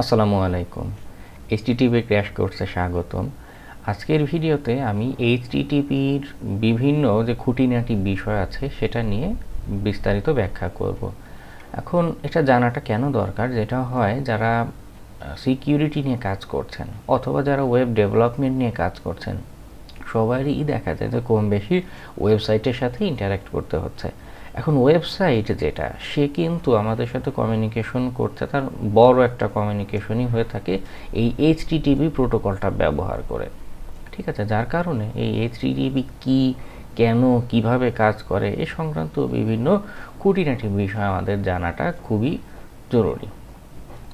আসসালামু আলাইকুম। HTTP crash কোর্সে স্বাগতম। আজকের ভিডিওতে আমি এইচটিটিপির বিভিন্ন যে খুঁটিনাটি বিষয় আছে সেটা নিয়ে বিস্তারিত ব্যাখ্যা করব। এখন এটা জানাটা কেন দরকার, যেটা হয় যারা সিকিউরিটি নিয়ে কাজ করছেন অথবা যারা ওয়েব ডেভেলপমেন্ট নিয়ে কাজ করছেন, সবারই দেখা যায় যে কম বেশি ওয়েবসাইটের সাথে ইন্টারঅ্যাক্ট করতে হচ্ছে। এখন ওয়েবসাইট যেটা, সে কিন্তু আমাদের সাথে কমিউনিকেশন করছে, তার বড় একটা কমিউনিকেশনই হয়ে থাকে এই এইচটিটিপি প্রোটোকলটা ব্যবহার করে। ঠিক আছে, যার কারণে এই এইচটিটিপি কি, কেন, কিভাবে কাজ করে এ সংক্রান্ত বিভিন্ন খুঁটিনাটি বিষয় আমাদের জানাটা খুবই জরুরি।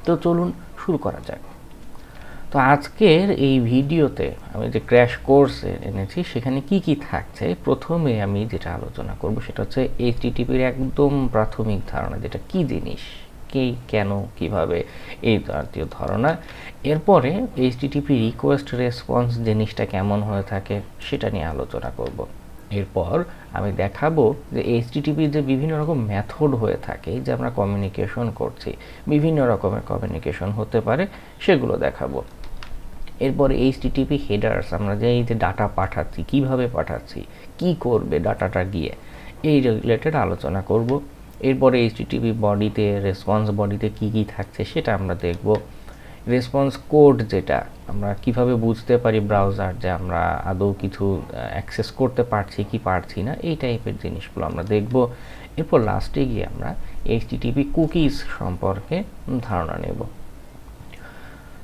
তো চলুন শুরু করা যাক। তো আজকের এই ভিডিওতে আমি যে ক্র্যাশ কোর্সে এনেছি সেখানে কি কি থাকছে, প্রথমে আমি যেটা আলোচনা করব সেটা হচ্ছে এইচটিটিপির একদম প্রাথমিক ধারণা, যেটা কি জিনিস, কে, কেন, কিভাবে, এই জাতীয় ধারণা। এরপরে এইচটিটিপি রিকোয়েস্ট রেসপন্স জিনিসটা কেমন হয়ে থাকে সেটা নিয়ে আলোচনা করব। এরপর আমি দেখাবো যে এইচটিটিপির যে বিভিন্ন রকম মেথড হয়ে থাকে, যে আমরা কমিউনিকেশন করছি, বিভিন্ন রকমের কমিউনিকেশন হতে পারে, সেগুলো দেখাবো। এরপরে এইচটিটিপি হেডার্স, আমরা যে এই যে ডাটা পাঠাচ্ছি, কিভাবে পাঠাচ্ছি, কি করবে ডাটাটা গিয়ে, এই রিলেটেড আলোচনা করব। এরপরে এইচটিটিপি বডিতে, রেসপন্স বডিতে কি কি থাকছে সেটা আমরা দেখব। রেসপন্স কোড, যেটা আমরা কিভাবে বুঝতে পারি ব্রাউজার যে আমরা আদৌ কিছু অ্যাক্সেস করতে পারছি কি পারছি না, এই টাইপের জিনিসগুলো আমরা দেখব। এরপর লাস্টে গিয়ে আমরা এইচটিটিপি কুকিজ সম্পর্কে ধারণা নেব।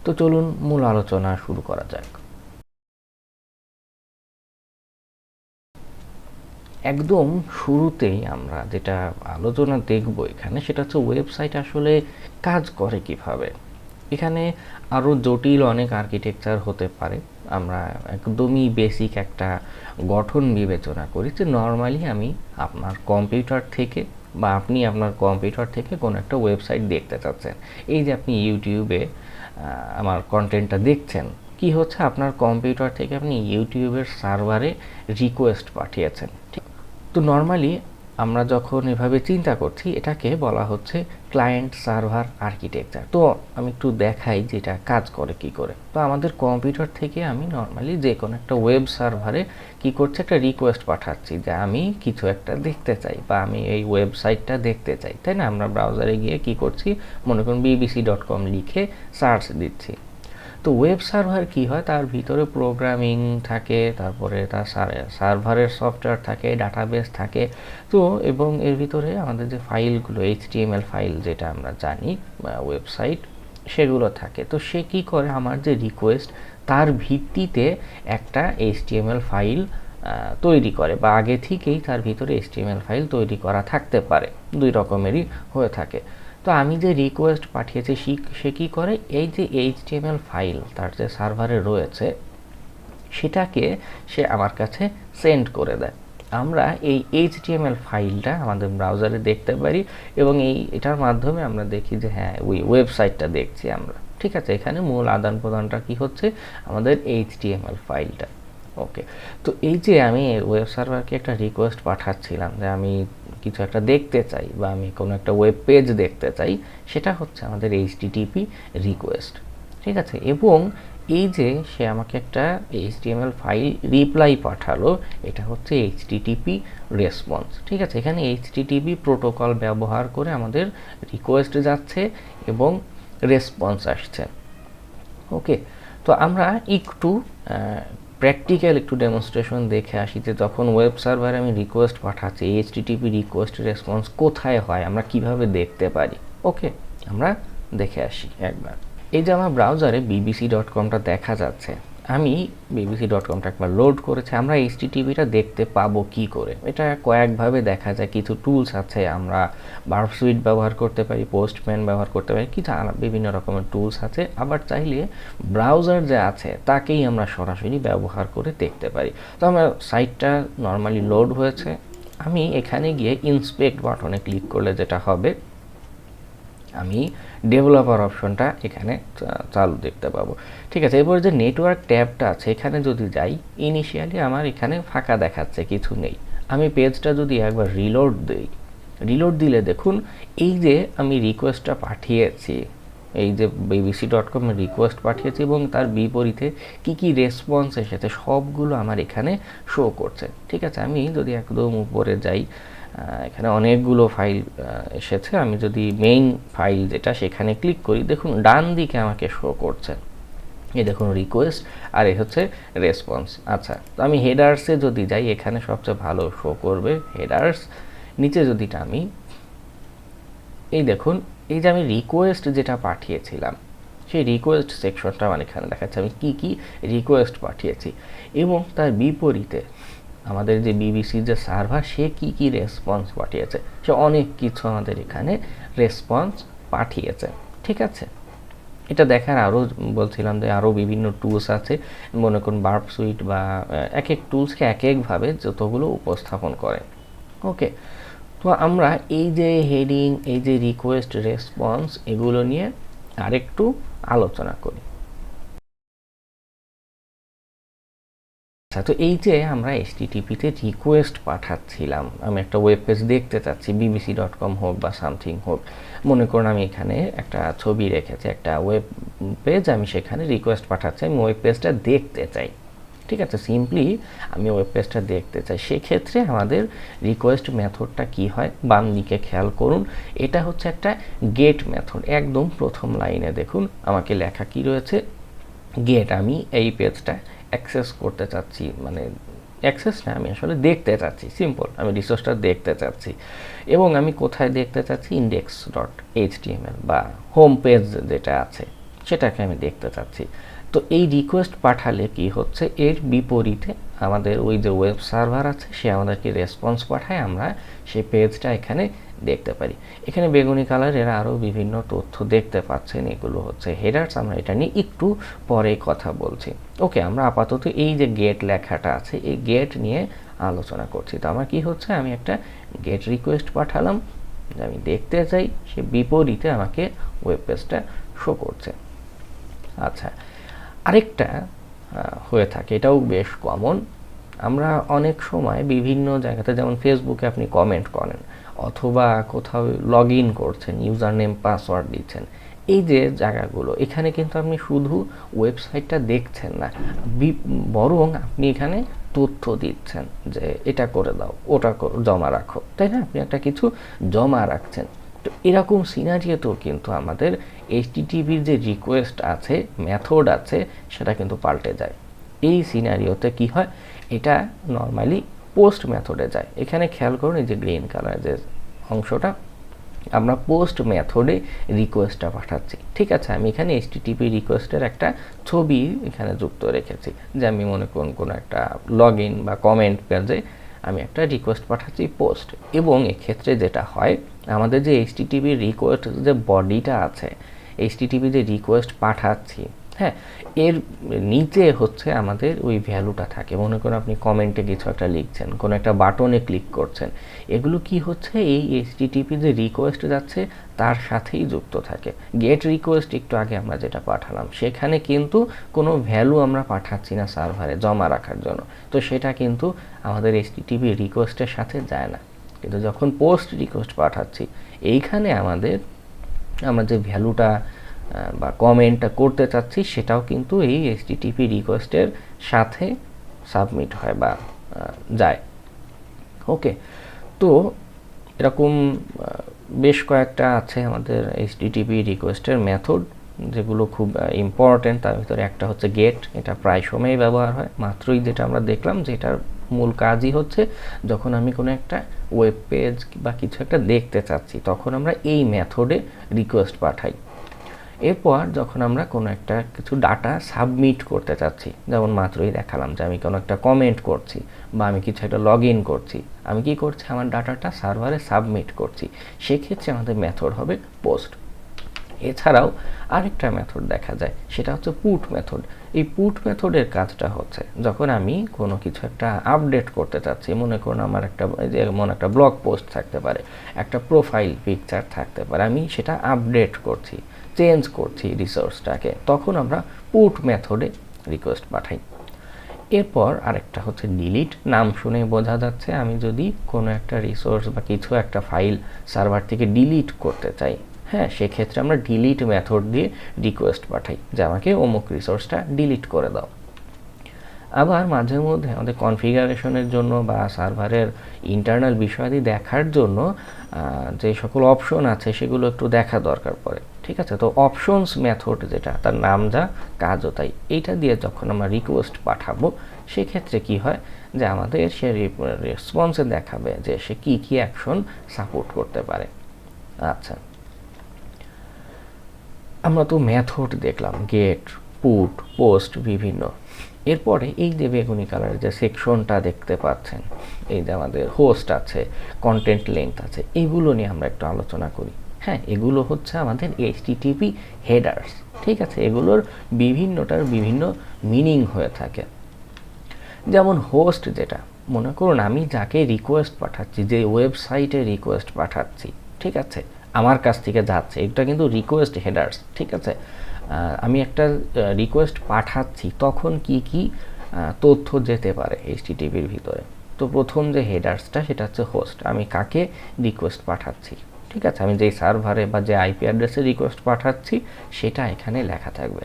তো চলুন মূল আলোচনা শুরু করা যাক। একদম শুরুতেই আমরা যেটা আলোচনা দেখব এখানে, সেটা হচ্ছে ওয়েবসাইট আসলে কাজ করে কিভাবে। এখানে আরও জটিল অনেক আর্কিটেকচার হতে পারে। আমরা একদমই বেসিক একটা গঠন বিবেচনা করি, যে নর্মালি আমি আপনার কম্পিউটার থেকে বা আপনি আপনার কম্পিউটার থেকে কোনো একটা ওয়েবসাইট দেখতে চাচ্ছেন। এই যে আপনি ইউটিউবে আমার কন্টেন্টটা দেখছেন, কি হচ্ছে, আপনার কম্পিউটার থেকে আপনি ইউটিউবের সার্ভারে রিকোয়েস্ট পাঠিয়েছেন। ঠিক, তো নর্মালি আমরা যখন এভাবে চিন্তা করছি, এটাকে বলা হচ্ছে ক্লায়েন্ট সার্ভার আর্কিটেকচার। তো আমি একটু দেখাই যে এটা কাজ করে কি করে। তো আমাদের কম্পিউটার থেকে আমি নর্মালি যে কোনো একটা ওয়েব সার্ভারে কি করছি, একটা রিকোয়েস্ট পাঠাচ্ছি যে আমি কিছু একটা দেখতে চাই বা আমি এই ওয়েবসাইটটা দেখতে চাই, তাই না? আমরা ব্রাউজারে গিয়ে কি করছি, মনে করুন bbc.com লিখে সার্চ দিচ্ছি। তো ওয়েব সার্ভার কি হয়, তার ভিতরে প্রোগ্রামিং থাকে, তারপরে তার সার্ভারের সফটওয়্যার থাকে, ডাটাবেস থাকে। তো এবং এর ভিতরে আমাদের যে ফাইলগুলো, এইচটিএমএল ফাইল যেটা আমরা জানি ওয়েবসাইট, সেগুলো থাকে। তো সে কি করে, আমার যে রিকোয়েস্ট তার ভিত্তিতে একটা এইচটিএমএল ফাইল তৈরি করে, বা আগে থেকেই তার ভিতরে এইচটিএমএল ফাইল তৈরি করা থাকতে পারে, দুই রকমেরই হয়ে থাকে। তো আমি যে রিকোয়েস্ট পাঠিয়েছি সে কী করে, এই যে এইচটিএমএল ফাইল তার যে সার্ভারে রয়েছে সেটাকে সে আমার কাছে সেন্ড করে দেয়। আমরা এই এইচটিএমএল ফাইলটা আমাদের ব্রাউজারে দেখতে পারি এবং এটার মাধ্যমে আমরা দেখি যে হ্যাঁ, ওই ওয়েবসাইটটা দেখছি আমরা। ঠিক আছে, এখানে মূল আদান প্রদানটা কি হচ্ছে, আমাদের এইচটিএমএল ফাইলটা। ওকে, তো এই যে আমি ওয়েব সার্ভারকে একটা রিকোয়েস্ট পাঠাচ্ছিলাম যে আমি কিছু একটা দেখতে চাই বা আমি কোনো একটা ওয়েব পেজ দেখতে চাই, সেটা হচ্ছে আমাদের এইচটিটিপি রিকোয়েস্ট। ঠিক আছে, এবং এই যে সে আমাকে একটা এইচটিএমএল ফাইল রিপ্লাই পাঠালো, এটা হচ্ছে এইচটিটিপি রেসপন্স। ঠিক আছে, এখানে এইচটিটিপি প্রোটোকল ব্যবহার করে আমাদের রিকোয়েস্ট যাচ্ছে এবং রেসপন্স আসছে। ওকে, তো আমরা একটু প্র্যাকটিক্যাল একটু ডেমনস্ট্রেশন দেখে আসি, যে যখন ওয়েব সার্ভারে আমি রিকোয়েস্ট পাঠাচ্ছি, এইচটিটিপি রিকোয়েস্ট রেসপন্স কোথায় হয়, আমরা কিভাবে দেখতে পারি। ওকে, আমরা দেখে আসি একবার। এই যে আমার ব্রাউজারে bbc.comটা দেখা যাচ্ছে, আমি bbc.comটা একবার লোড করেছি। আমরা এইচটিটিপিটা দেখতে পাবো কি করে, এটা কয়েকভাবে দেখা যায়। কিছু টুলস আছে, আমরা বার্ব সুইট ব্যবহার করতে পারি, পোস্টম্যান ব্যবহার করতে পারি, কিছু বিভিন্ন রকমের টুলস আছে। আবার চাইলে ব্রাউজার যে আছে তাকেই আমরা সরাসরি ব্যবহার করে দেখতে পারি। তো আমার সাইটটা নর্মালি লোড হয়েছে, আমি এখানে গিয়ে ইন্সপেক্ট বাটনে ক্লিক করলে যেটা হবে, আমি ডেভেলপার অপশনটা এখানে চালু দেখতে পাবো। ঠিক আছে, এরপর যে নেটওয়ার্ক ট্যাবটা আছে এখানে যদি যাই, ইনিশিয়ালি আমার এখানে ফাঁকা দেখাচ্ছে, কিছু নেই। আমি পেজটা যদি একবার রিলোড দিই, রিলোড দিলে দেখুন এই যে আমি রিকোয়েস্টটা পাঠিয়েছি, এই যে bbc.com রিকোয়েস্ট পাঠিয়েছি এবং তার বিপরীতে কি কি রেসপন্স এসেছে সবগুলো আমার এখানে শো করছে। ঠিক আছে, আমি যদি একদম উপরে যাই, এখানে অনেকগুলো ফাইল এসেছে, আমি যদি মেইন ফাইল যেটা সেখানে ক্লিক করি, দেখুন ডান দিকে আমাকে শো করছে, এই দেখুন রিকোয়েস্ট আর এই হচ্ছে রেসপন্স। আচ্ছা, তো আমি হেডার্সে যদি যাই, এখানে সবচেয়ে ভালো শো করবে হেডার্স। নিচে যদি আমি এই দেখুন, এই যে আমি রিকোয়েস্ট যেটা পাঠিয়েছিলাম সেই রিকোয়েস্ট সেকশনটা আমার এখানে দেখাচ্ছে আমি কি কি রিকোয়েস্ট পাঠিয়েছি, এবং তার বিপরীতে আমাদের যে বিবিসি যে সার্ভার সে কি কি রেসপন্স পাঠিয়েছে, সে অনেক কিছু আমাদের এখানে রেসপন্স পাঠিয়েছে। ঠিক আছে, এটা দেখার আরও বলছিলাম যে আরও বিভিন্ন টুলস আছে, মনে করুন বার্ব সুইট বা এক এক টুলসকে এক একভাবে যতগুলো উপস্থাপন করে। ওকে, তো আমরা এই যে হেডিং, এই যে রিকোয়েস্ট রেসপন্স, এগুলো নিয়ে আরেকটু আলোচনা করি। আচ্ছা, তো এই যে আমরা HTTP-তে রিকোয়েস্ট পাঠাচ্ছিলাম, আমি একটা ওয়েব পেজ দেখতে চাচ্ছি, bbc.com হোক বা সামথিং হোক, মনে করুন আমি এখানে একটা ছবি রেখেছি, একটা ওয়েব পেজ, আমি সেখানে রিকোয়েস্ট পাঠাচ্ছি, আমি ওয়েব পেজটা দেখতে চাই। ঠিক আছে, সিম্পলি আমি ওয়েব পেজটা দেখতে চাই, সেক্ষেত্রে আমাদের রিকোয়েস্ট মেথডটা কি হয়, বাম দিকে খেয়াল করুন, এটা হচ্ছে একটা গেট মেথড। একদম প্রথম লাইনে দেখুন আমাকে লেখা কি রয়েছে, গেট, আমি এই পেজটা অ্যাক্সেস করতে চাচ্ছি, মানে অ্যাক্সেস না, আমি আসলে দেখতে চাচ্ছি, সিম্পল, আমি রিসোর্সটা দেখতে চাচ্ছি, এবং আমি কোথায় দেখতে চাচ্ছি, index.html বা হোম পেজ যেটা আছে সেটাকে আমি দেখতে চাচ্ছি। তো এই রিকোয়েস্ট পাঠালে কি হচ্ছে, এর বিপরীতে আমাদের ওই যে ওয়েব সার্ভার আছে সে আমাদেরকে রেসপন্স পাঠায়, আমরা সেই পেজটা এখানে দেখতে পারি। এখানে বেগুনি কালারের আরও বিভিন্ন তথ্য দেখতে পাচ্ছেন, এগুলো হচ্ছে হেডার্স, আমরা এটা নিয়ে একটু পরে কথা বলছি। ওকে, আমরা আপাতত এই যে গেট লেখাটা আছে এই গেট নিয়ে আলোচনা করছি। তো আমার কি হচ্ছে, আমি একটা গেট রিকোয়েস্ট পাঠালাম, আমি দেখতে চাই, সে বিপরীতে আমাকে ওয়েব পেজটা শো করছে। আচ্ছা, আরেকটা হয়ে থাকে, এটাও বেশ কমন, আমরা অনেক সময় বিভিন্ন জায়গাতে, যেমন ফেসবুকে আপনি কমেন্ট করেন অথবা কোথাও লগ ইন করছেন, ইউজার নেম পাসওয়ার্ড দিচ্ছেন, এই যে জায়গাগুলো, এখানে কিন্তু আপনি শুধু ওয়েবসাইটটা দেখছেন না, বরং আপনি এখানে তথ্য দিচ্ছেন যে এটা করে দাও, ওটা জমা রাখো, তাই না, আপনি একটা কিছু জমা রাখছেন। তো এরকম সিনারিওতেও কিন্তু আমাদের HTTP-র যে রিকোয়েস্ট আছে, মেথড আছে, সেটা কিন্তু পাল্টে যায়। এই সিনারিওতে কি হয়, এটা নর্মালি পোস্ট মেথডে যায়। এখানে খেয়াল করুন, এই যে গ্রিন কালার যে অংশটা, আমরা পোস্ট মেথডে রিকোয়েস্টটা পাঠাচ্ছি। ঠিক আছে, আমি এখানে HTTP রিকোয়েস্টের একটা ছবি এখানে যুক্ত রেখেছি, যে আমি মনে করুন কোনো একটা লগ ইন বা কমেন্ট পেজে আমি একটা রিকোয়েস্ট পাঠাচ্ছি পোস্ট, এবং এক্ষেত্রে যেটা হয়, আমাদের যে HTTP রিকোয়েস্ট যে বডিটা আছে, HTTP যে রিকোয়েস্ট পাঠাচ্ছি, হ্যাঁ, এর নিচে হচ্ছে আমাদের ওই ভ্যালুটা থাকে। মনে করুন আপনি কমেন্টে কিছু একটা লিখছেন, কোনো একটা বাটনে ক্লিক করছেন, এগুলো কি হচ্ছে, এই HTTP যে রিকোয়েস্ট যাচ্ছে তার সাথেই যুক্ত থাকে। গেট রিকোয়েস্ট একটু আগে আমরা যেটা পাঠালাম, সেখানে কিন্তু কোনো ভ্যালু আমরা পাঠাচ্ছি না সার্ভারে জমা রাখার জন্য, তো সেটা কিন্তু আমাদের HTTP রিকোয়েস্টের সাথে যায় না। কিন্তু যখন পোস্ট রিকোয়েস্ট পাঠাচ্ছি, এইখানে আমরা যে ভ্যালুটা বা কমেন্টটা করতে চাচ্ছি, সেটাও কিন্তু এই HTTP রিকোয়েস্টের সাথে সাবমিট হয় বা যায়। ওকে, তো এরকম বেশ কয়েকটা আছে আমাদের HTTP রিকোয়েস্টের মেথড, যেগুলো খুব ইম্পর্টেন্ট। তার ভিতরে একটা হচ্ছে গেট, এটা প্রায় সময়ই ব্যবহার হয়, মাত্রই যেটা আমরা দেখলাম, যেটার মূল কাজই হচ্ছে যখন আমি কোনো একটা ওয়েব পেজ বা কিছু একটা দেখতে চাচ্ছি, তখন আমরা এই মেথডে রিকোয়েস্ট পাঠাই। এরপর যখন আমরা কোনো একটা কিছু ডাটা সাবমিট করতে চাচ্ছি, যেমন মাত্রই দেখালাম যে আমি কোনো একটা কমেন্ট করছি বা আমি কিছু একটা লগ ইন করছি, আমি কি করছি, আমার ডাটাটা সার্ভারে সাবমিট করছি, সেক্ষেত্রে আমাদের মেথড হবে পোস্ট। এছাড়াও আরেকটা মেথড দেখা যায়, সেটা হচ্ছে পুট মেথড। এই পুট মেথডের কাজটা হচ্ছে, যখন আমি কোনো কিছু একটা আপডেট করতে চাচ্ছি, মনে করুন আমার যেমন একটা ব্লগ পোস্ট থাকতে পারে, একটা প্রোফাইল পিকচার থাকতে পারে, আমি সেটা আপডেট করছি, চেঞ্জ করছি রিসোর্সটাকে, তখন আমরা পুট মেথডে রিকোয়েস্ট পাঠাই। এরপর আরেকটা হচ্ছে ডিলিট, নাম শুনে বোঝা যাচ্ছে আমি যদি কোনো একটা রিসোর্স বা কিছু একটা ফাইল সার্ভার থেকে ডিলিট করতে চাই, হ্যাঁ, সেক্ষেত্রে আমরা ডিলিট মেথড দিয়ে রিকোয়েস্ট পাঠাই যে আমাকে অমুক রিসোর্সটা ডিলিট করে দাও। আবার মাঝে মধ্যে আমাদের কনফিগারেশনের জন্য বা সার্ভারের ইন্টারনাল বিষয়াদি দেখার জন্য যে সকল অপশন আছে সেগুলো একটু দেখা দরকার পড়ে, ঠিক আছে। তো অপশনস মেথড যেটা, তার নাম যা কাজও তাই, এইটা দিয়ে যখন আমরা রিকোয়েস্ট পাঠাবো সেক্ষেত্রে কি হয় যে আমাদের সে রেসপন্সে দেখাবে যে সে কী কী অ্যাকশন সাপোর্ট করতে পারে। আচ্ছা, আমরা তো মেথড দেখলাম, গেট, পুট, পোস্ট, বিভিন্ন। এরপরে এই যে বেগুনি কালারের যে সেকশনটা দেখতে পাচ্ছেন, এই যে আমাদের হোস্ট আছে, কন্টেন্ট লেন্থ আছে, এইগুলো নিয়ে আমরা একটু আলোচনা করি। হ্যাঁ, এগুলো হচ্ছে আমাদের এইচটিটিপি হেডার্স, ঠিক আছে। এগুলোর বিভিন্নটার বিভিন্ন মিনিং হয়ে থাকে। যেমন হোস্ট যেটা, মনে করুন আমি যাকে রিকোয়েস্ট পাঠাচ্ছি, যে ওয়েবসাইটে রিকোয়েস্ট পাঠাচ্ছি, ঠিক আছে, আমার কাছ থেকে যাচ্ছে, এটা কিন্তু রিকোয়েস্ট হেডার্স, ঠিক আছে। আমি একটা রিকোয়েস্ট পাঠাচ্ছি তখন কি কি তথ্য যেতে পারে এইচটিটিপির ভিতরে। তো প্রথম যে হেডার্সটা সেটা হচ্ছে হোস্ট, আমি কাকে রিকোয়েস্ট পাঠাচ্ছি, ঠিক আছে, আমি যেই সার্ভারে বা যে আইপি অ্যাড্রেসে রিকোয়েস্ট পাঠাচ্ছি সেটা এখানে লেখা থাকবে।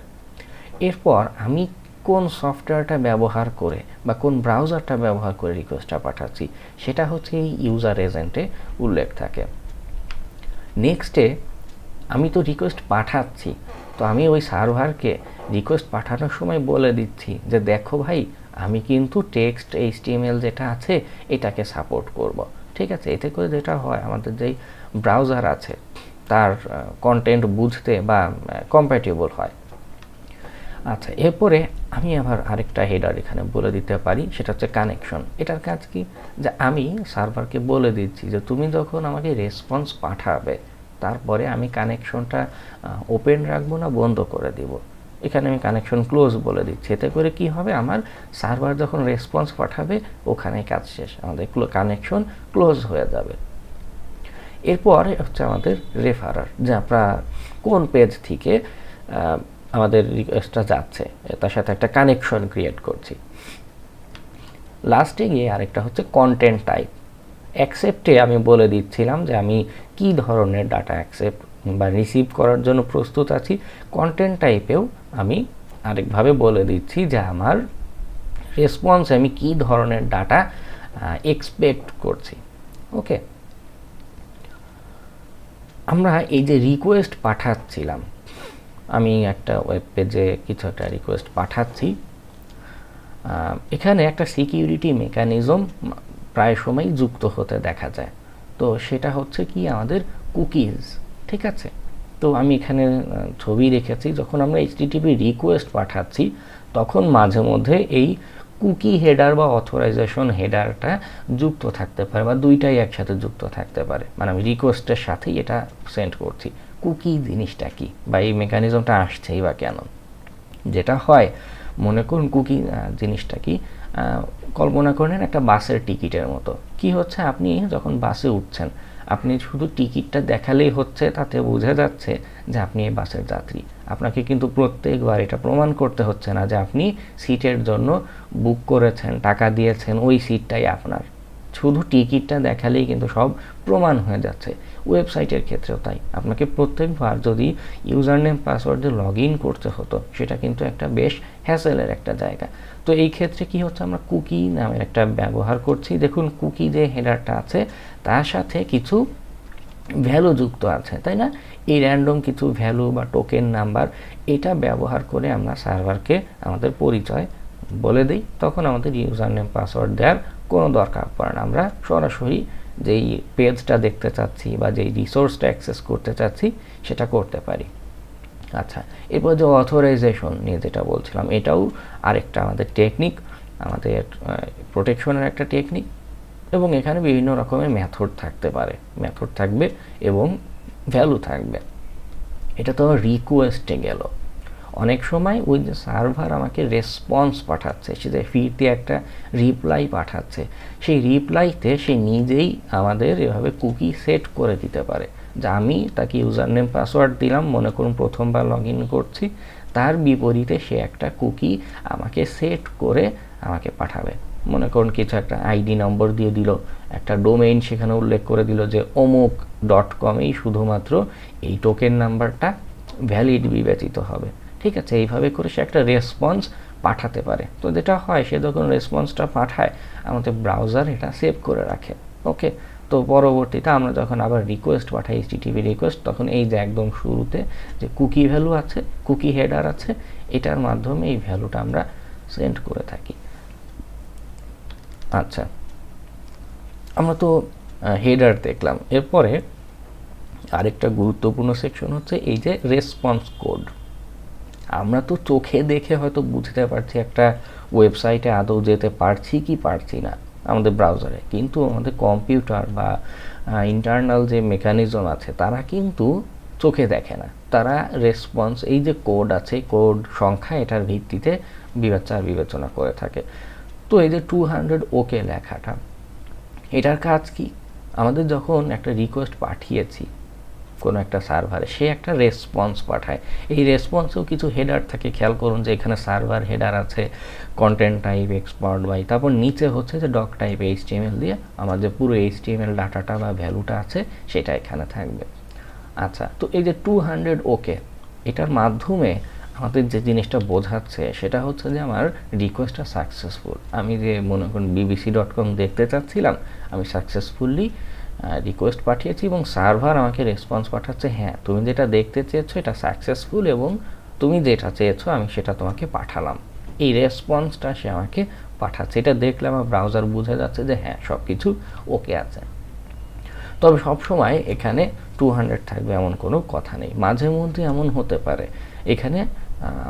এরপর আমি কোন সফটওয়্যারটা ব্যবহার করে বা কোন ব্রাউজারটা ব্যবহার করে রিকোয়েস্টটা পাঠাচ্ছি সেটা হচ্ছে এই ইউজার এজেন্টে উল্লেখ থাকে। নেক্সটে আমি তো রিকোয়েস্ট পাঠাচ্ছি, তো আমি ওই সার্ভারকে রিকোয়েস্ট পাঠানোর সময় বলে দিচ্ছি যে দেখো ভাই, আমি কিন্তু টেক্সট এইচটিএমএল যেটা আছে এটাকে সাপোর্ট করব, ঠিক আছে। এতে করে যেটা হয়, আমাদের যেই ব্রাউজার আছে তার কন্টেন্ট বুঝতে বা কম্প্যাটেবল হয়। আচ্ছা, এরপরে আমি আবার আরেকটা হেডার এখানে বলে দিতে পারি, সেটা হচ্ছে কানেকশন। এটার কাজ কি, যে আমি সার্ভারকে বলে দিচ্ছি যে তুমি যখন আমাকে রেসপন্স পাঠাবে তারপরে আমি কানেকশনটা ওপেন রাখবো না বন্ধ করে দিব। এখানে আমি কানেকশন ক্লোজ বলে দিচ্ছি। এতে করে কি হবে, আমার সার্ভার যখন রেসপন্স পাঠাবে ওখানে কাজ শেষ, আমাদের কানেকশন ক্লোজ হয়ে যাবে। এরপর হচ্ছে আমাদের রেফারার, যে আমরা কোন পেজ থেকে আমাদের রিকোয়েস্টটা যাচ্ছে তার সাথে একটা কানেকশন ক্রিয়েট করছি। লাস্টে গিয়ে আরেকটা হচ্ছে কন্টেন্ট টাইপ। অ্যাকসেপ্টে আমি বলে দিচ্ছিলাম যে আমি কি ধরনের ডাটা অ্যাকসেপ্ট বা রিসিভ করার জন্য প্রস্তুত আছি। কন্টেন্ট টাইপেও আমি আরেকভাবে বলে দিচ্ছি যে আমার রেসপন্সে আমি কি ধরনের ডাটা এক্সপেক্ট করছি। ওকে, আমরা এই যে রিকোয়েস্ট পাঠাচ্ছিলাম, আমি একটা ওয়েব পেজে কিছু একটা রিকোয়েস্ট পাঠাচ্ছি, এখানে একটা সিকিউরিটি মেকানিজম প্রায় সময় যুক্ত হতে দেখা যায়। তো সেটা হচ্ছে কি, আমাদের কুকিজ, ঠিক আছে। তো আমি এখানে ছবি রেখেছি, যখন আমরা এইচটিটিপি রিকোয়েস্ট পাঠাচ্ছি তখন মাঝে মধ্যে এই কুকি হেডার বা অথরাইজেশন হেডারটা যুক্ত থাকতে পারে, বা দুইটাই একসাথে যুক্ত থাকতে পারে। মানে আমি রিকোয়েস্টের সাথেই এটা সেন্ড করছি। কুকি জিনিসটা কি, বা এই মেকানিজমটা আসছেই বা কেন। যেটা হয়, মনে করুন কুকি জিনিসটা কি, কল্পনা করেন একটা বাসের টিকিটের মতো। কি হচ্ছে, আপনি যখন বাসে উঠছেন, আপনি শুধু টিকিটটা দেখালেই হচ্ছে, তাতে বোঝা যাচ্ছে যে আপনি এই বাসের যাত্রী। আপনাকে কিন্তু প্রত্যেকবার এটা প্রমাণ করতে হচ্ছে না যে আপনি সিটের জন্য বুক করেছেন, টাকা দিয়েছেন, ওই সিটটাই আপনার। শুধু টিকিটটা দেখালেই কিন্তু সব প্রমাণ হয়ে যাচ্ছে। ওয়েবসাইটের ক্ষেত্রেও তাই, আপনাকে প্রত্যেকবার যদি ইউজার নেম পাসওয়ার্ড দিয়ে লগ ইন করতে হতো, সেটা কিন্তু একটা বেশ হ্যাসেলের একটা জায়গা। তো এই ক্ষেত্রে কি হচ্ছে, আমরা কুকি নামের একটা ব্যবহার করছি। দেখুন, কুকি যে হেডারটা আছে তার সাথে কিছু ভ্যালু যুক্ত আছে, তাই না? এই র্যান্ডম কিছু ভ্যালু বা টোকেন নাম্বার, এটা ব্যবহার করে আমরা সার্ভারকে আমাদের পরিচয় বলে দিই। তখন আমাদের ইউজার নেম পাসওয়ার্ড দেওয়ার কোনো দরকার পড়ে না, আমরা সরাসরি যেই পেজটা দেখতে চাচ্ছি বা যেই রিসোর্সটা অ্যাক্সেস করতে চাচ্ছি সেটা করতে পারি। আচ্ছা, এরপর যে অথরাইজেশন নিয়ে যেটা বলছিলাম, এটাও আরেকটা আমাদের টেকনিক, আমাদের প্রোটেকশনের একটা টেকনিক। এবং এখানে বিভিন্ন রকমের মেথড থাকতে পারে, মেথড থাকবে এবং ভ্যালু থাকবে। এটা তো রিকোয়েস্টে গেল। অনেক সময় ওই যে সার্ভার আমাকে রেসপন্স পাঠাচ্ছে, সে যে ফিরতে একটা রিপ্লাই পাঠাচ্ছে, সেই রিপ্লাইতে সে নিজেই আমাদের এভাবে কুকি সেট করে দিতে পারে। যে আমি তাকে ইউজার নেম পাসওয়ার্ড দিলাম, মনে করুন প্রথমবার লগ ইন করছি, তার বিপরীতে সে একটা কুকি আমাকে সেট করে আমাকে পাঠাবে। মনে করুন কিছু একটা আইডি নম্বর দিয়ে দিল, একটা ডোমেইন সেখানে উল্লেখ করে দিল যে অমুক.com-এই শুধুমাত্র এই টোকেন নাম্বারটা ভ্যালিড বিবেচিত হবে। ঠিক আছে, এইভাবে করে সে একটা রেসপন্স পাঠাতে পারে। তো যেটা হয়, সে যখন রেসপন্সটা পাঠায় আমাদের ব্রাউজার এটা সেভ করে রাখে। ওকে, তো পরবর্তীতে আমরা যখন আবার রিকোয়েস্ট পাঠাই, HTTP রিকোয়েস্ট, তখন এই যে একদম শুরুতে যে কুকি ভ্যালু আছে, কুকি হেডার আছে, এটার মাধ্যমে এই ভ্যালুটা আমরা সেন্ড করে থাকি। আচ্ছা, আমরা তো হেডার দেখলাম। এরপরে আরেকটা গুরুত্বপূর্ণ সেকশন হচ্ছে এই যে রেসপন্স কোড। আমরা তো চোখে দেখে হয়তো বুঝতে পারছি একটা ওয়েবসাইটে আদৌ যেতে পারছি কি পারছি না আমাদের ব্রাউজারে, কিন্তু আমাদের কম্পিউটার বা ইন্টারনাল যে মেকানিজম আছে তারা কিন্তু চোখে দেখে না। তারা রেসপন্স, এই যে কোড আছে, কোড সংখ্যা, এটার ভিত্তিতে বিবেচনা করে থাকে। তো এই যে 200 ওকে লেখাটা, এটার কাজ কি? আমাদের যখন একটা রিকোয়েস্ট পাঠিয়েছি কোনো একটা সার্ভারে, সে একটা রেসপন্স পাঠায়। এই রেসপন্সেও কিছু হেডার থাকে, খেয়াল করুন যে এখানে সার্ভার হেডার আছে, কন্টেন্ট টাইপ, এক্সপার্ট বাই, তারপর নিচে হচ্ছে যে ডক টাইপ HTML দিয়ে আমার যে পুরো HTML ডাটাটা বা ভ্যালুটা আছে সেটা এখানে থাকবে। আচ্ছা, তো এই যে 200 ওকে, এটার মাধ্যমে আমাদের যে জিনিসটা বোঝাচ্ছে সেটা হচ্ছে যে আমার রিকোয়েস্টটা সাকসেসফুল। আমি যে মনে করুন bbc.com দেখতে চাচ্ছিলাম, আমি সাকসেসফুলি রিকোয়েস্ট পাঠিয়েছি এবং সার্ভার আমাকে রেসপন্স পাঠাচ্ছে, হ্যাঁ তুমি যেটা দেখতে চেয়েছো এটা সাকসেসফুল এবং তুমি যেটা চেয়েছো আমি সেটা তোমাকে পাঠালাম। এই রেসপন্সটা সে আমাকে পাঠাচ্ছে, এটা দেখলে আমার ব্রাউজার বুঝে যাচ্ছে যে হ্যাঁ সব কিছু ওকে আছে। তবে সবসময় এখানে 200 থাকবে এমন কোনো কথা নেই, মাঝে মধ্যে এমন হতে পারে এখানে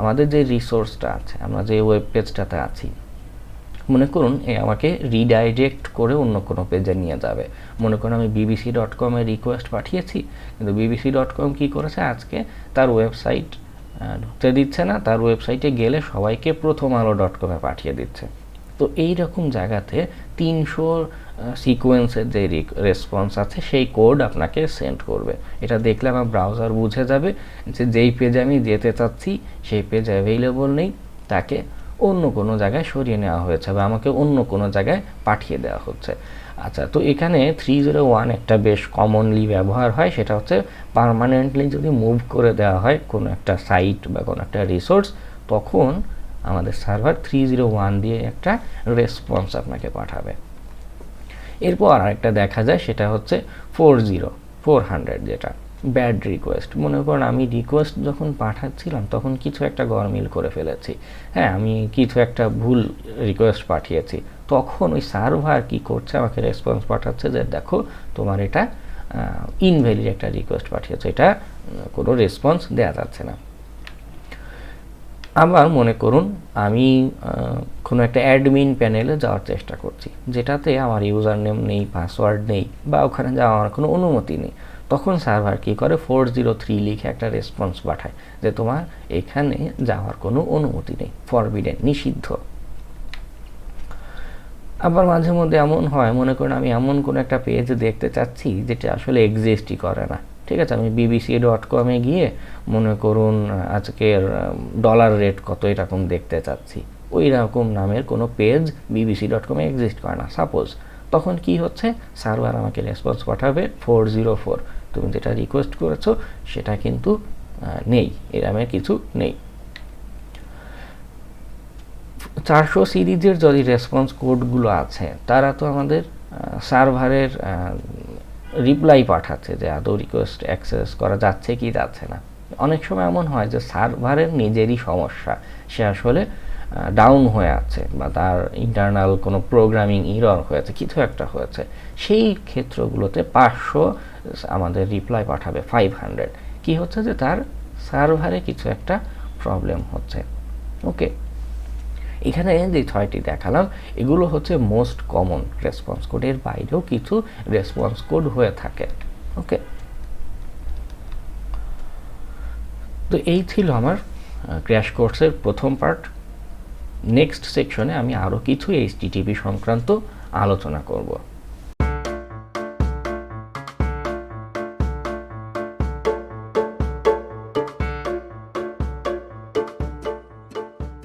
আমাদের যে রিসোর্সটা আছে, আমরা যে ওয়েব পেজটাতে আছি, মনে করুন আমাকে রিডাইরেক্ট করে অন্য কোনো পেজে নিয়ে যাবে। মনে করুন আমি bbc.com-এ রিকোয়েস্ট পাঠিয়েছি, কিন্তু bbc.com কী করেছে, আজকে তার ওয়েবসাইট ঢুকতে দিচ্ছে না, তার ওয়েবসাইটে গেলে সবাইকে প্রথম আলো.com-এ পাঠিয়ে দিচ্ছে। তো এই রকম জায়গাতে 300 সিকোয়েন্সের যে রেসপন্স আছে সেই কোড আপনাকে সেন্ড করবে। এটা দেখলে আমার ব্রাউজার বুঝে যাবে যে যেই পেজে আমি যেতে চাচ্ছি সেই পেজ অ্যাভেইলেবল নেই, তাকে অন্য কোনো জায়গায় সরিয়ে নেওয়া হয়েছে বা আমাকে অন্য কোনো জায়গায় পাঠিয়ে দেওয়া হচ্ছে। আচ্ছা, তো এখানে 301 একটা বেশ কমনলি ব্যবহার হয়, সেটা হচ্ছে পার্মানেন্টলি যদি মুভ করে দেওয়া হয় কোনো একটা সাইট বা কোনো একটা রিসোর্স, তখন আমাদের সার্ভার 301 দিয়ে একটা রেসপন্স আপনাকে পাঠাবে। এরপর আরেকটা দেখা যায়, সেটা হচ্ছে 400, যেটা ব্যাড রিকোয়েস্ট। মনে করুন আমি রিকোয়েস্ট যখন পাঠাচ্ছিলাম তখন কিছু একটা গরমিল করে ফেলেছি, হ্যাঁ আমি কিছু একটা ভুল রিকোয়েস্ট পাঠিয়েছি, তখন ওই সার্ভার কি করছে, আমাকে রেসপন্স পাঠাচ্ছে যে দেখো তোমার এটা ইনভ্যালিড একটা রিকোয়েস্ট পাঠিয়েছে, এটা কোনো রেসপন্স দেওয়া যাচ্ছে না। আবার মনে করুন আমি কোনো একটা অ্যাডমিন প্যানেলে যাওয়ার চেষ্টা করছি, যেটাতে আমার ইউজার নেম নেই, পাসওয়ার্ড নেই, বা ওখানে যাওয়ার কোনো অনুমতি নেই, তখন সার্ভার কী করে 403 লিখে একটা রেসপন্স পাঠায় যে তোমার এখানে যাওয়ার কোনো অনুমতি নেই, ফরবিডেন, নিষিদ্ধ। আবার মাঝে মধ্যে এমন হয়, মনে করুন আমি এমন কোনো একটা পেজ দেখতে চাচ্ছি যেটা আসলে এক্সিস্টই করে না। ঠিক আছে, আমি bbc.com-এ গিয়ে মনে করুন আজকের ডলার রেট কত এরকম দেখতে চাচ্ছি, ওই রকম নামের কোনো পেজ bbc.com-এ এক্সিস্ট করে না সাপোজ, তখন কি হচ্ছে, সার্ভার আমাকে রেসপন্স পাঠাবে 404, তুমি যেটা রিকোয়েস্ট করেছো সেটা কিন্তু নেই, এরকমের কিছু নেই। 400 সিরিজের যদি রেসপন্স কোডগুলো আছে, তারা তো আমাদের সার্ভারের রিপ্লাই পাঠাচ্ছে যে আদৌ রিকোয়েস্ট অ্যাক্সেস করা যাচ্ছে কি যাচ্ছে না। অনেক সময় এমন হয় যে সার্ভারের নিজেরই সমস্যা, সে আসলে ডাউন হয়ে আছে বা তার ইন্টারনাল কোনো প্রোগ্রামিং এরর হয়েছে, কিছু একটা হয়েছে, সেই ক্ষেত্রগুলোতে 500 আমাদের রিপ্লাই পাঠাবে 500, কি হচ্ছে যে তার সার্ভারে কিছু একটা প্রবলেম হচ্ছে। ওকে, এখানে যে 6টি দেখালাম এগুলো হচ্ছে মোস্ট কমন রেসপন্স কোড, এর বাইরেও কিছু রেসপন্স কোড হয়ে থাকে। ওকে, তো এই ছিল আমার ক্র্যাশ কোর্সের প্রথম পার্ট। নেক্সট সেকশনে আমি আরও কিছু HTTP সংক্রান্ত আলোচনা করব।